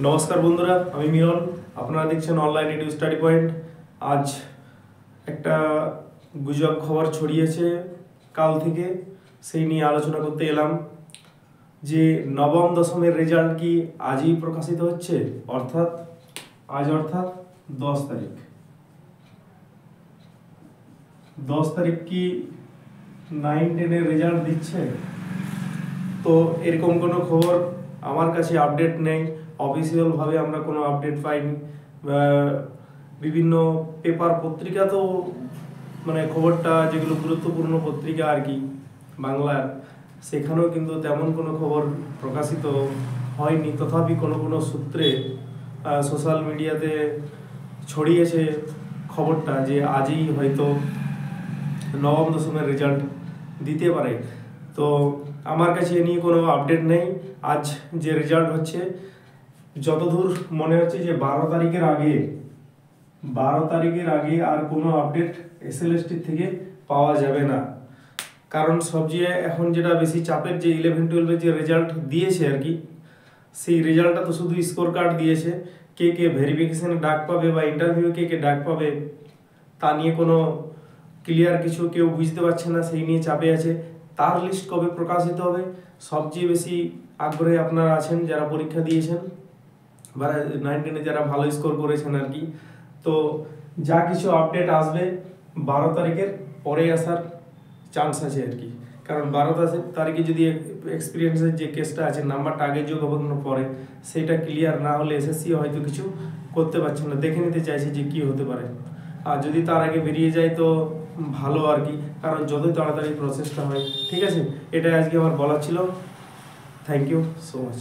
নমস্কার বন্ধুরা, আমি মিলন। আপনারা দেখছেন অনলাইন এডু স্টাডি পয়েন্ট। আজ একটা গুজব খবর ছড়িয়েছে কাল থেকে, সেই নিয়ে আলোচনা করতে এলাম যে নবম দশমের রেজাল্ট কি আজই প্রকাশিত হচ্ছে, অর্থাৎ 10 তারিখ। 10 তারিখ কি 9-10-এর রেজাল্ট দিচ্ছে? তো এরকম কোনো খবর আমার কাছে আপডেট নেই, অফিসিয়ালভাবে আমরা কোনো আপডেট পাইনি। বিভিন্ন পেপার পত্রিকা তো মানে খবরটা, যেগুলো গুরুত্বপূর্ণ পত্রিকা আর কি বাংলার, সেখানেও কিন্তু তেমন কোনো খবর প্রকাশিত হয়নি। তথাপি কোনো কোনো সূত্রে সোশ্যাল মিডিয়াতে ছড়িয়েছে খবরটা যে আজই হয়তো নবম দশমের রেজাল্ট দিতে পারে। তো আমার কাছে এ নিয়ে কোনো আপডেট নেই। আজ যে রেজাল্ট হচ্ছে, যতদূর মনে হচ্ছে যে 12 তারিখের আগে আর কোনো আপডেট এসএলএসটি থেকে পাওয়া যাবে না। কারণ সবচেয়ে এখন যেটা বেশি চাপের, যে 11-12-এর যে রেজাল্ট দিয়েছে আর কি, সেই রেজাল্টটা তো শুধু স্কোর কার্ড দিয়েছে। কে কে ভেরিফিকেশনে ডাক পাবে বা ইন্টারভিউ কে কে ডাক পাবে, তা নিয়ে কোনো ক্লিয়ার কিছু কেউ বুঝতে পারছে না, সেই নিয়ে চাপে আছে। তার লিস্ট কবে প্রকাশিত হবে, সবচেয়ে বেশি আগ্রহে আপনারা আছেন যারা পরীক্ষা দিয়েছেন বা 9-10-এ যারা ভালো স্কোর করেছেন আর কি। তো যা কিছু আপডেট আসবে 12 তারিখের পরে আসার চান্স আছে আর কি। কারণ 12 তারিখে যদি এক্সপিরিয়েন্সের যে কেসটা আছে, নাম্বারটা আগে যোগ হবে পরে, সেটা ক্লিয়ার না হলে এসএসসি হয়তো কিছু করতে পারছে না, দেখে নিতে চাইছে যে কি হতে পারে। আর যদি তার আগে বেরিয়ে যায় তো ভালো আর কি, কারণ যতই তাড়াতাড়ি প্রসেসটা হয়। ঠিক আছে, এটাই আজকে আমার বলার ছিল। Thank you so much.